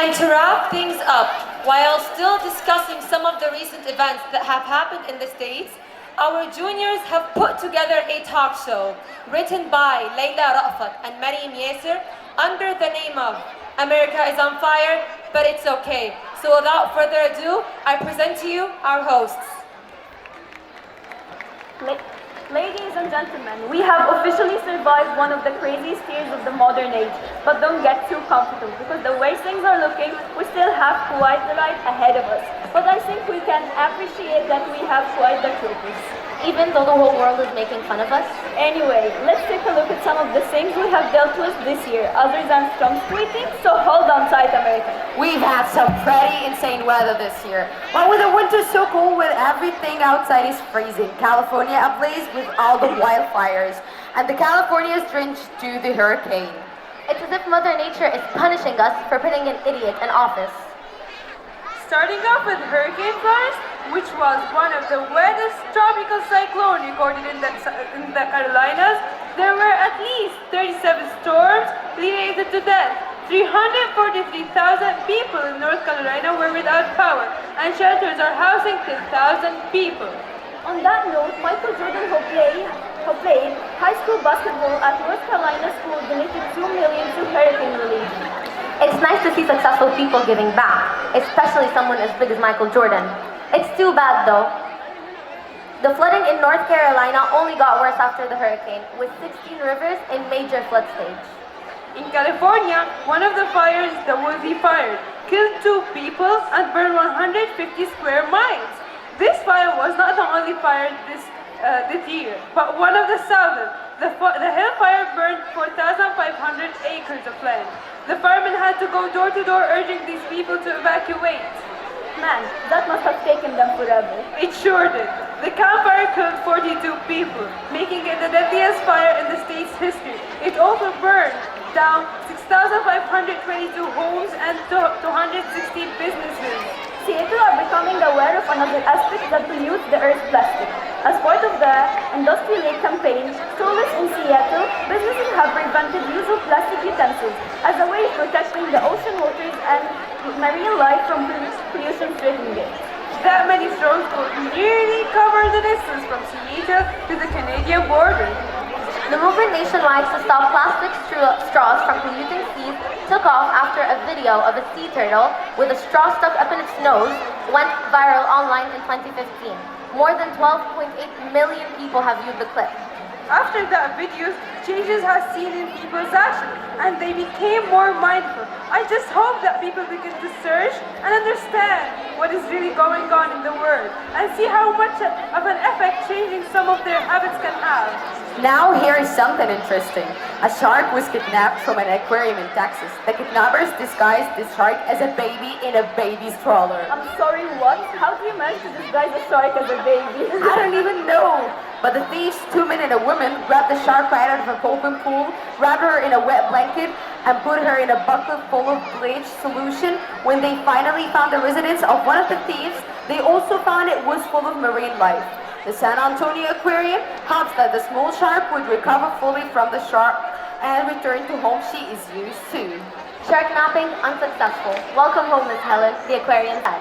And to wrap things up, while still discussing some of the recent events that have happened in the States, our juniors have put together a talk show written by Layla Ra'fat and Maryam Yasser under the name of America is on Fire, but it's okay. So without further ado, I present to you our hosts. Ladies and gentlemen, we have officially survived one of the craziest years of the modern age. But don't get too comfortable, because the way things are looking, we still have quite the ride ahead of us. But I think we can appreciate that we have quite the troopers. Even though the whole world is making fun of us? Anyway, let's take a look at some of the things we have dealt with this year, other than Trump's tweeting, so hold on tight, America. We've had some pretty insane weather this year. But with the winter so cold, with everything outside is freezing. California ablaze with all the wildfires, and the California is drenched due to the hurricane. It's as if Mother Nature is punishing us for putting an idiot in office. Starting off with Hurricane Florence, which was one of the wettest tropical cyclones recorded in the Carolinas, there were at least 37 storms leading to death. 343,000 people in North Carolina were without power, and shelters are housing 10,000 people. On that note, Michael Jordan, who played high school basketball at North Carolina School, donated $2 million to hurricane relief. It's nice to see successful people giving back, especially someone as big as Michael Jordan. It's too bad though. The flooding in North Carolina only got worse after the hurricane, with 16 rivers in major flood stage. In California, one of the fires, the Woolsey Fire, killed 2 people and burned 150 square miles. This fire was not the only fire this year, but one of the southern. The Hill Fire burned 4,500 acres of land. The firemen had to go door to door urging these people to evacuate. Man, that must have taken them forever. It sure did. The Camp Fire killed 42 people, making it the deadliest fire in the state's history. It also burned down 6,522 homes and 260 businesses. Seattle are becoming aware of another aspect that pollutes the earth's plastic. As part of the Industry Lake campaign, Solace in Seattle, businesses have prevented use of plastic utensils as a way of protecting the ocean waters and marine life from pollution threatening it. That many straws could nearly cover the distance from Seattle to the Canadian border. The movement nationwide to stop plastic straws from polluting seas took off after a video of a sea turtle with a straw stuck up in its nose went viral online in 2015. More than 12.8 million people have viewed the clip. After that video, changes have seen in people's actions, and they became more mindful. I just hope that people begin to search and understand what is really going on in the world, and see how much of an effect changing some of their habits can have. Now here is something interesting. A shark was kidnapped from an aquarium in Texas. The kidnappers disguised the shark as a baby in a baby stroller. I'm sorry, what? How do you manage to disguise a shark as a baby? I don't even know. But the thieves, 2 men and a woman, grabbed the shark right out of a open pool, wrapped her in a wet blanket, and put her in a bucket full of bleach solution. When they finally found the residence of one of the thieves, they also found it was full of marine life. The San Antonio Aquarium hopes that the small shark would recover fully from the shark and return to home she is used to. Shark napping unsuccessful. Welcome home, Miss Helen, the aquarium side.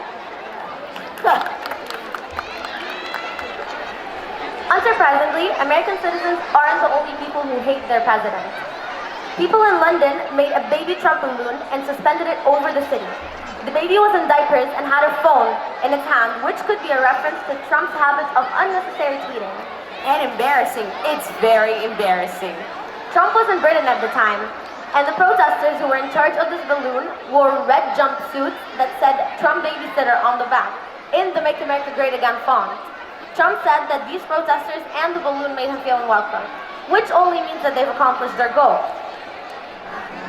Unsurprisingly, American citizens aren't the only people who hate their president. People in London made a baby Trump balloon and suspended it over the city. The baby was in diapers and had a phone in its hand, which could be a reference to Trump's habits of unnecessary tweeting. And embarrassing. It's very embarrassing. Trump was in Britain at the time, and the protesters who were in charge of this balloon wore red jumpsuits that said Trump babysitter on the back, in the Make America Great Again font. Trump said that these protesters and the balloon made him feel unwelcome, which only means that they've accomplished their goal.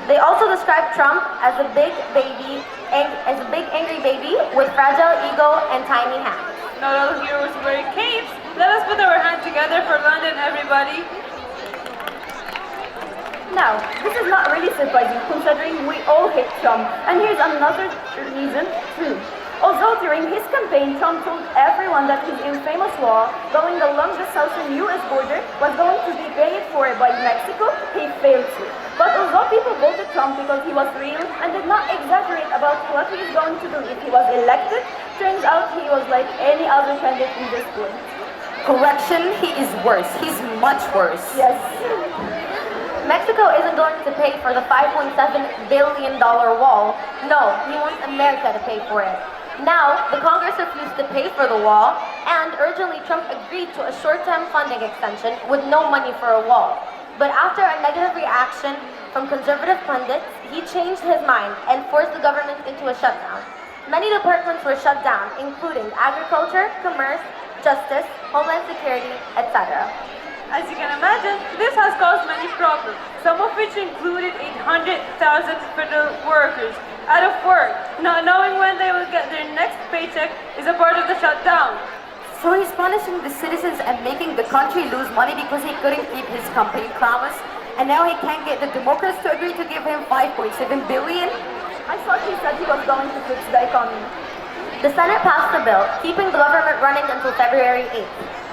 They also described Trump as a big angry baby with fragile ego and tiny hands. Not all heroes wear capes. Let us put our hands together for London, everybody. Now, this is not really surprising considering we all hate Trump, and here's another reason too. Although during his campaign, Trump told everyone that his infamous wall going along the southern U.S. border was going to be paid for by Mexico, he failed to. But although people voted Trump Trump because he was real and did not exaggerate about what he is going to do if he was elected. Turns out he was like any other candidate in this point. Correction, he is worse. He's much worse. Yes. Mexico isn't going to pay for the $5.7 billion wall. No, he wants America to pay for it. Now, the Congress refused to pay for the wall, and urgently Trump agreed to a short-term funding extension with no money for a wall. But after a negative reaction from conservative pundits, he changed his mind and forced the government into a shutdown. Many departments were shut down, including agriculture, commerce, justice, homeland security, etc. As you can imagine, this has caused many problems, some of which included 800,000 federal workers out of work, not knowing when they will get their next paycheck is a part of the shutdown. So he's punishing the citizens and making the country lose money because he couldn't keep his campaign promise, and now he can't get the Democrats to agree to give him $5.7 billion? I thought he said he was going to fix the economy. The Senate passed a bill keeping the government running until February 8th.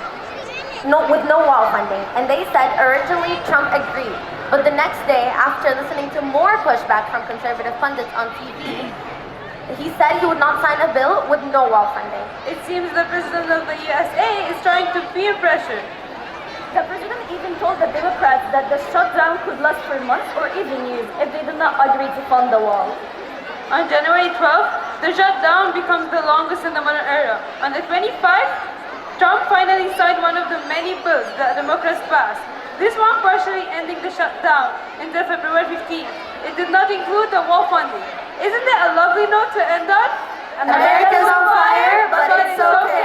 With no wall funding, and they said originally Trump agreed, but the next day, after listening to more pushback from conservative pundits on TV, he said he would not sign a bill with no wall funding. It seems the president of the USA is trying to peer pressure. The president even told the Democrats that the shutdown could last for months or even years if they do not agree to fund the wall. On January 12th, the shutdown becomes the longest in the modern era. On the 25th, Trump finally signed one of the many bills that Democrats passed. This one partially ending the shutdown until February 15th. It did not include the wall funding. Isn't that a lovely note to end on? America's on fire, but it's okay.